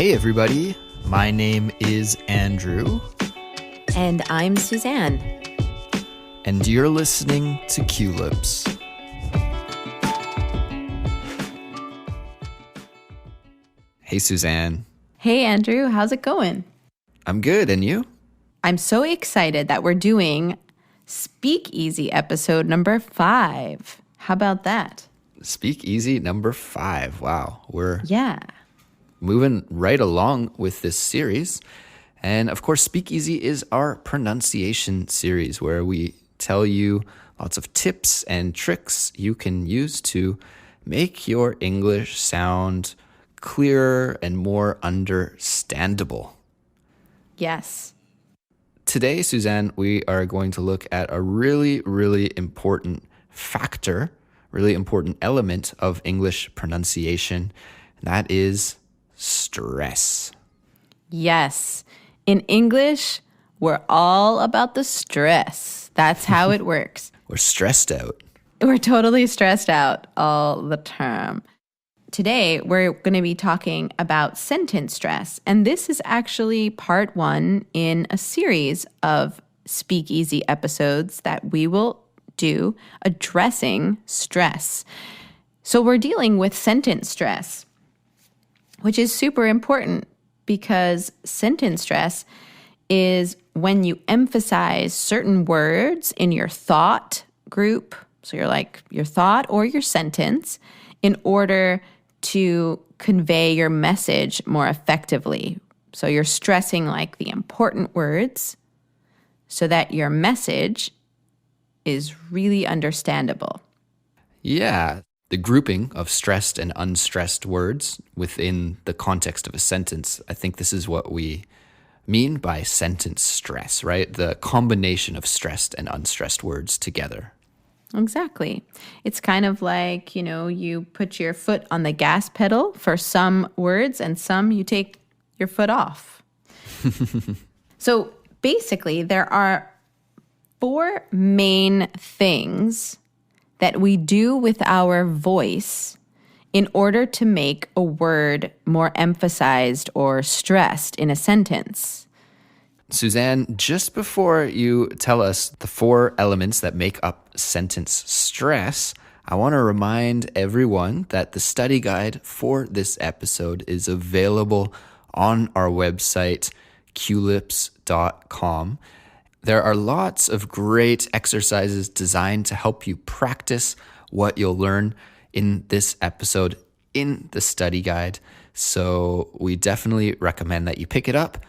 Hey everybody, my name is Andrew. And I'm Suzanne. And you're listening to Culips. Hey Suzanne. Hey Andrew, how's it going? I'm good, and you? I'm so excited that we're doing Speakeasy episode number 5. How about that? Speakeasy number 5. Wow, we're Yeah. moving right along with this series. And of course, Speakeasy is our pronunciation series where we tell you lots of tips and tricks you can use to make your English sound clearer and more understandable. Yes. Today, Suzanne, we are going to look at a really, really important factor, really important element of English pronunciation, and that is stress. Yes. In English, we're all about the stress. That's how it works. We're stressed out. We're totally stressed out all the time. Today, we're going to be talking about sentence stress, and this is actually part 1 in a series of Speakeasy episodes that we will do addressing stress. So we're dealing with sentence stress, which is super important because sentence stress is when you emphasize certain words in your thought group, so you're like your thought or your sentence, in order to convey your message more effectively. So you're stressing like the important words so that your message is really understandable. Yeah, the grouping of stressed and unstressed words within the context of a sentence, I think this is what we mean by sentence stress, right? The combination of stressed and unstressed words together. Exactly. It's kind of like, you put your foot on the gas pedal for some words and some you take your foot off. So basically, there are 4 main things that we do with our voice in order to make a word more emphasized or stressed in a sentence. Suzanne, just before you tell us the 4 elements that make up sentence stress, I want to remind everyone that the study guide for this episode is available on our website, culips.com. There are lots of great exercises designed to help you practice what you'll learn in this episode in the study guide. So we definitely recommend that you pick it up.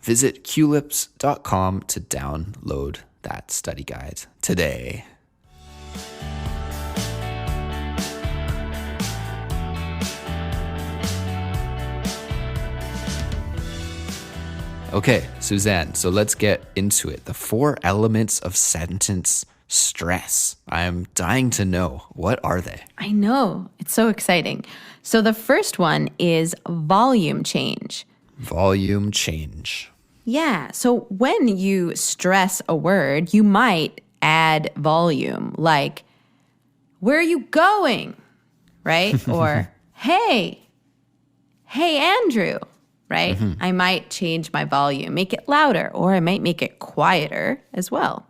Visit culips.com to download that study guide today. Okay, Suzanne, so let's get into it. The 4 elements of sentence stress. I'm dying to know. What are they? I know. It's so exciting. So the first one is volume change. Volume change. Yeah. So when you stress a word, you might add volume, like, where are you going? Right? Or, hey, Andrew, right? Mm-hmm. I might change my volume, make it louder, or I might make it quieter as well.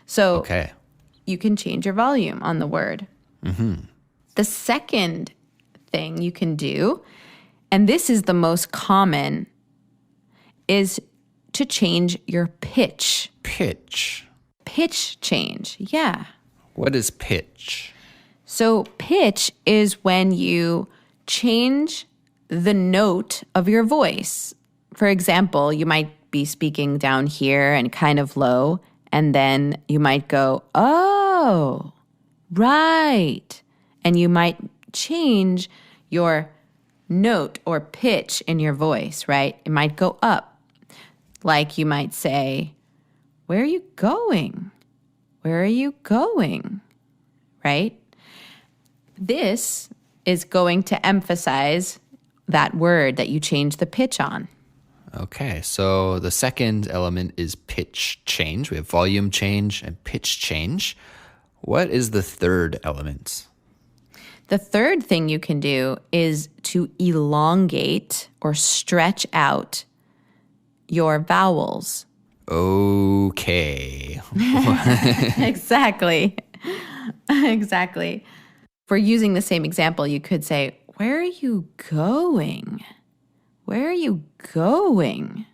So you can change your volume on the word. Mm-hmm. The second thing you can do, and this is the most common, is to change your pitch. Pitch. Pitch change, yeah. What is pitch? So pitch is when you change the note of your voice. For example, you might be speaking down here and kind of low, and then you might go, oh, right. And you might change your note or pitch in your voice, right? It might go up. Like you might say, where are you going? Where are you going? Right? This is going to emphasize that word that you change the pitch on. Okay, so the second element is pitch change. We have volume change and pitch change. What is the third element? The third thing you can do is to elongate or stretch out your vowels. Okay. Exactly. Exactly. For using the same example, you could say, where are you going? Where are you going?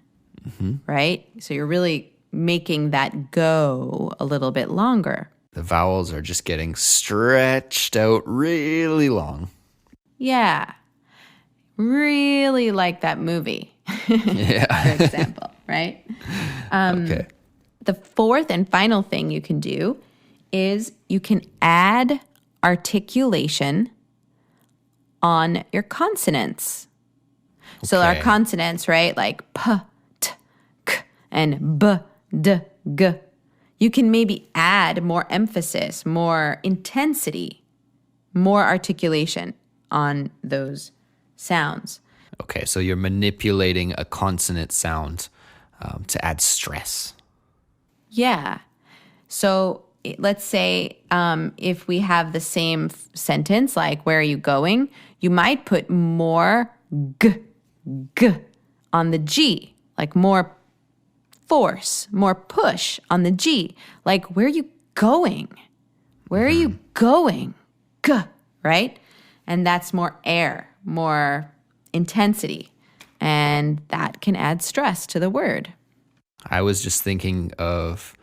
Right? So you're really making that go a little bit longer. The vowels are just getting stretched out really long. Yeah. Really like that movie, Yeah. for example, right? Okay. The fourth and final thing you can do is you can add articulation on your consonants. So our Okay. consonants, right, like p, t, k, and b, d, g. You can maybe add more emphasis, more intensity, more articulation on those sounds. Okay, so you're manipulating a consonant sound to add stress. Yeah. So let's say if we have the same sentence, like, where are you going? You might put more g on the G, like more force, more push on the G. Like, where are you going? Where are you going? G, right? And that's more air, more intensity. And that can add stress to the word. I was just thinking of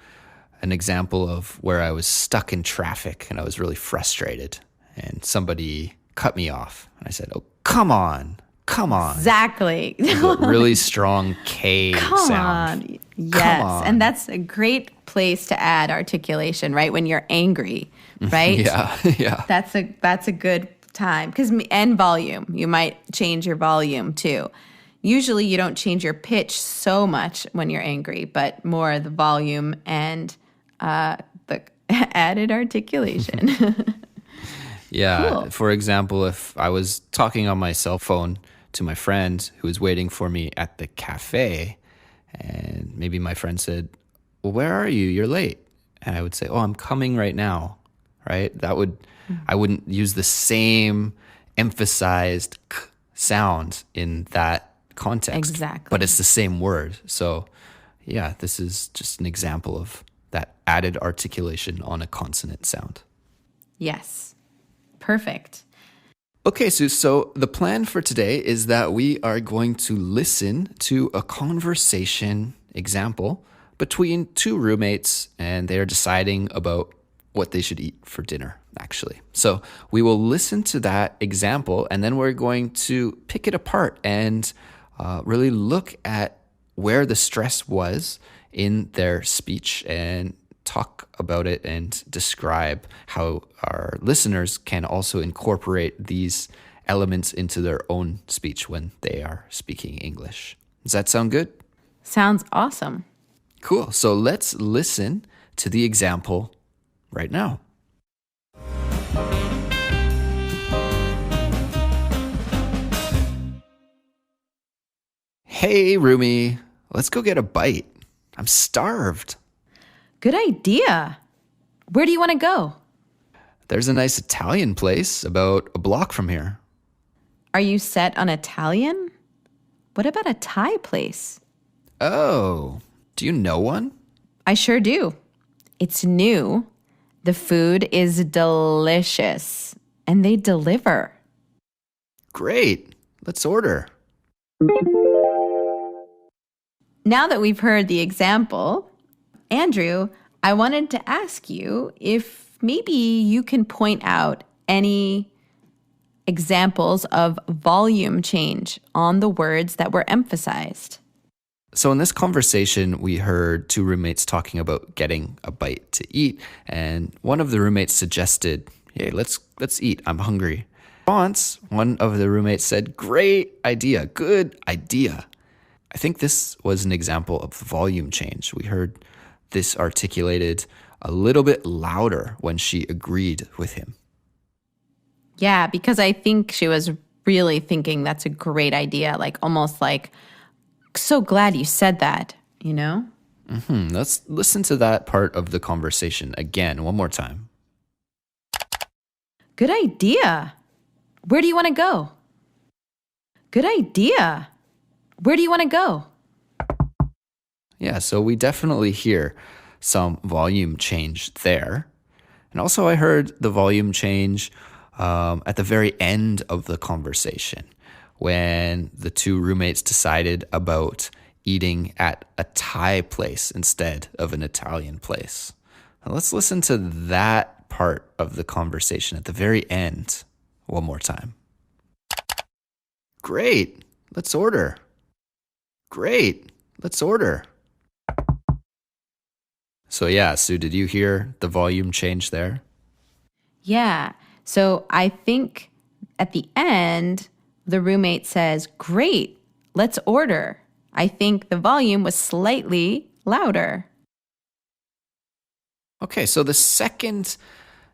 an example of where I was stuck in traffic and I was really frustrated and somebody cut me off. And I said, oh, come on. Exactly. A really strong K Come sound. on. Yes. on. And that's a great place to add articulation, right? When you're angry, right? Yeah. That's a good time. And volume. You might change your volume too. Usually you don't change your pitch so much when you're angry, but more the volume and the added articulation. Yeah. Cool. For example, if I was talking on my cell phone to my friend who was waiting for me at the cafe, and maybe my friend said, well, where are you? You're late. And I would say, oh, I'm coming right now. Right? I wouldn't use the same emphasized k sound in that context. Exactly. But it's the same word. So yeah, this is just an example of that added articulation on a consonant sound. Yes. Perfect. Okay, Sue, so the plan for today is that we are going to listen to a conversation example between two roommates, and they're deciding about what they should eat for dinner, actually. So we will listen to that example, and then we're going to pick it apart and really look at where the stress was in their speech and talk about it and describe how our listeners can also incorporate these elements into their own speech when they are speaking English. Does that sound good? Sounds awesome. Cool. So let's listen to the example right now. Hey, Rumi, let's go get a bite. I'm starved. Good idea. Where do you want to go? There's a nice Italian place about a block from here. Are you set on Italian? What about a Thai place? Oh, do you know one? I sure do. It's new. The food is delicious. And they deliver. Great. Let's order. Now that we've heard the example, Andrew, I wanted to ask you if maybe you can point out any examples of volume change on the words that were emphasized. So in this conversation, we heard two roommates talking about getting a bite to eat, and one of the roommates suggested, "Hey, let's eat. I'm hungry." In response, one of the roommates said, "Great idea. Good idea." I think this was an example of volume change. We heard this articulated a little bit louder when she agreed with him. Yeah, because I think she was really thinking that's a great idea, like almost like, so glad you said that, you know? Let's listen to that part of the conversation again, one more time. Good idea. Where do you want to go? Good idea. Where do you want to go? Yeah, so we definitely hear some volume change there. And also I heard the volume change at the very end of the conversation when the two roommates decided about eating at a Thai place instead of an Italian place. Now let's listen to that part of the conversation at the very end one more time. Great, let's order. Great, let's order. So yeah, Sue, did you hear the volume change there? Yeah. So I think at the end, the roommate says, great, let's order. I think the volume was slightly louder. Okay, so the second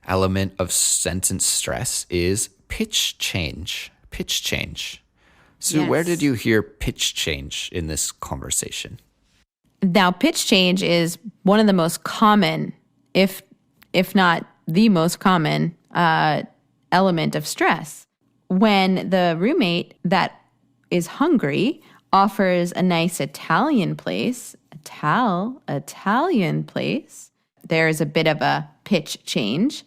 element of sentence stress is pitch change. Pitch change. Sue, where did you hear pitch change in this conversation? Now, pitch change is one of the most common, if not the most common, element of stress. When the roommate that is hungry offers a nice Italian place, Italian place, there is a bit of a pitch change.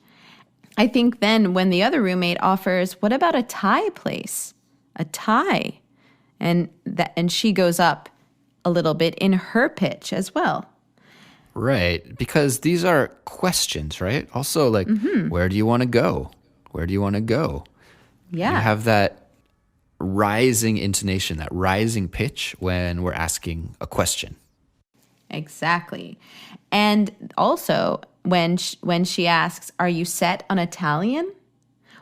I think then when the other roommate offers, what about a Thai place? A Thai. And she goes up a little bit in her pitch as well. Right, because these are questions, right? Also, like, where do you want to go? Where do you want to go? Yeah. You have that rising intonation, that rising pitch when we're asking a question. Exactly. And also, when she asks, are you set on Italian?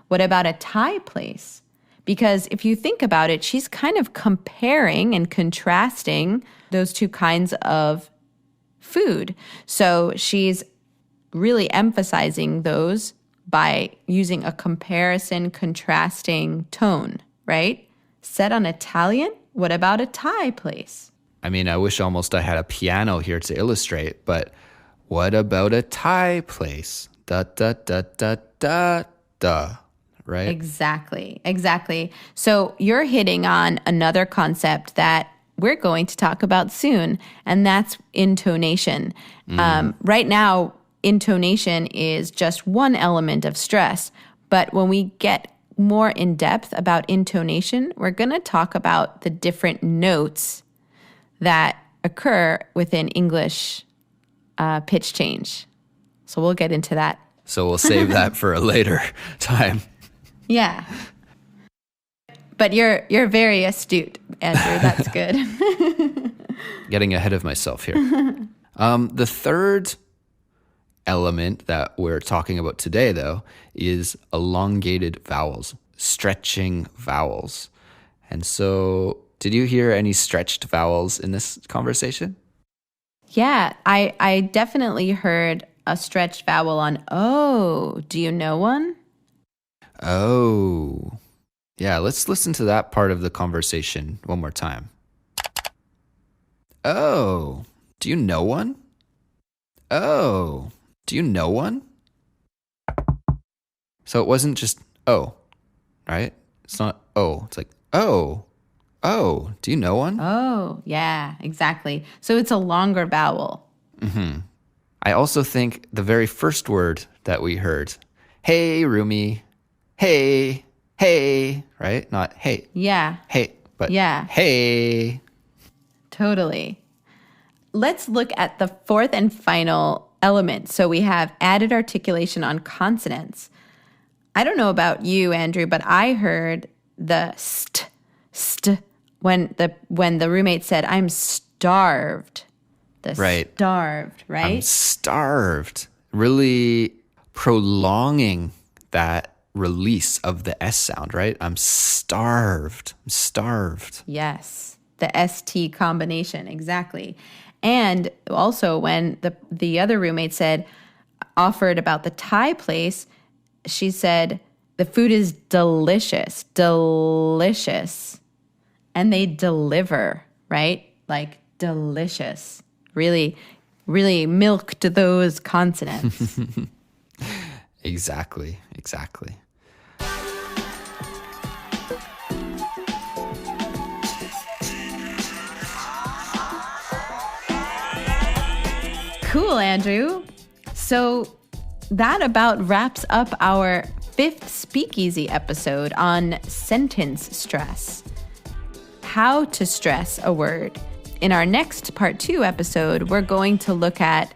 What about a Thai place? Because if you think about it, she's kind of comparing and contrasting those two kinds of food. So she's really emphasizing those by using a comparison, contrasting tone, right? Set on Italian? What about a Thai place? I mean, I wish almost I had a piano here to illustrate, but what about a Thai place? Da, da, da, da, da, da, right? Exactly. So you're hitting on another concept that we're going to talk about soon, and that's intonation. Right now, intonation is just one element of stress, but when we get more in depth about intonation, we're going to talk about the different notes that occur within English pitch change. So we'll get into that. So we'll save that for a later time. Yeah. But you're very astute, Andrew. That's good. Getting ahead of myself here. The third element that we're talking about today, though, is elongated vowels, stretching vowels. And so, did you hear any stretched vowels in this conversation? Yeah, I definitely heard a stretched vowel on O. Do you know one? Oh. Yeah, let's listen to that part of the conversation one more time. Oh, do you know one? Oh, do you know one? So it wasn't just oh, right? It's not oh, it's like oh, do you know one? Oh, yeah, exactly. So it's a longer vowel. I also think the very first word that we heard, hey, roomie, hey, right? Not hey. Yeah. Hey, but yeah. Hey. Totally. Let's look at the fourth and final element. So we have added articulation on consonants. I don't know about you, Andrew, but I heard the st when the roommate said, I'm starved. Right. Starved, right? I'm starved. Really prolonging that release of the S sound, right? I'm starved. Yes, the ST combination, exactly. And also when the other roommate offered about the Thai place, she said, the food is delicious. And they deliver, right? Like delicious. Really, really milked those consonants. Exactly. Cool, Andrew. So that about wraps up our 5th Speakeasy episode on sentence stress. How to stress a word. In our next part 2 episode, we're going to look at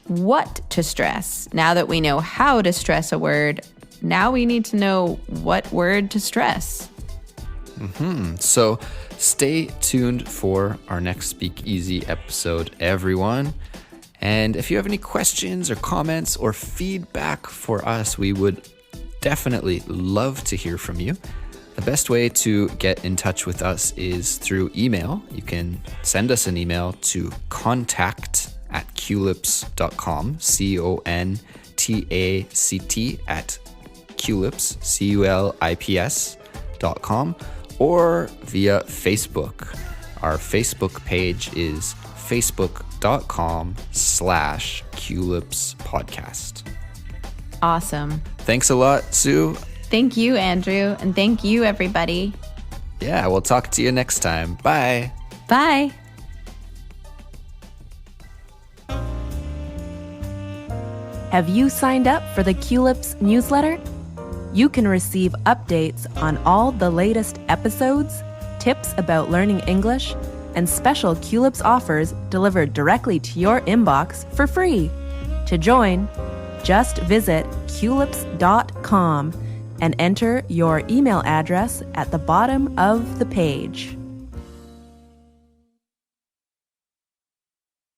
what to stress. Now that we know how to stress a word, now we need to know what word to stress. So stay tuned for our next Speakeasy episode, everyone. And if you have any questions or comments or feedback for us, we would definitely love to hear from you. The best way to get in touch with us is through email. You can send us an email to contact@culips.com, contact@culips, culips.com, or via Facebook. Our Facebook page is facebook.com/culipspodcast. Awesome. Thanks a lot, Sue. Thank you, Andrew, and thank you, everybody. Yeah, we'll talk to you next time. Bye. Bye. Have you signed up for the Culips newsletter? You can receive updates on all the latest episodes, tips about learning English, and special Culips offers delivered directly to your inbox for free. To join, just visit culips.com and enter your email address at the bottom of the page.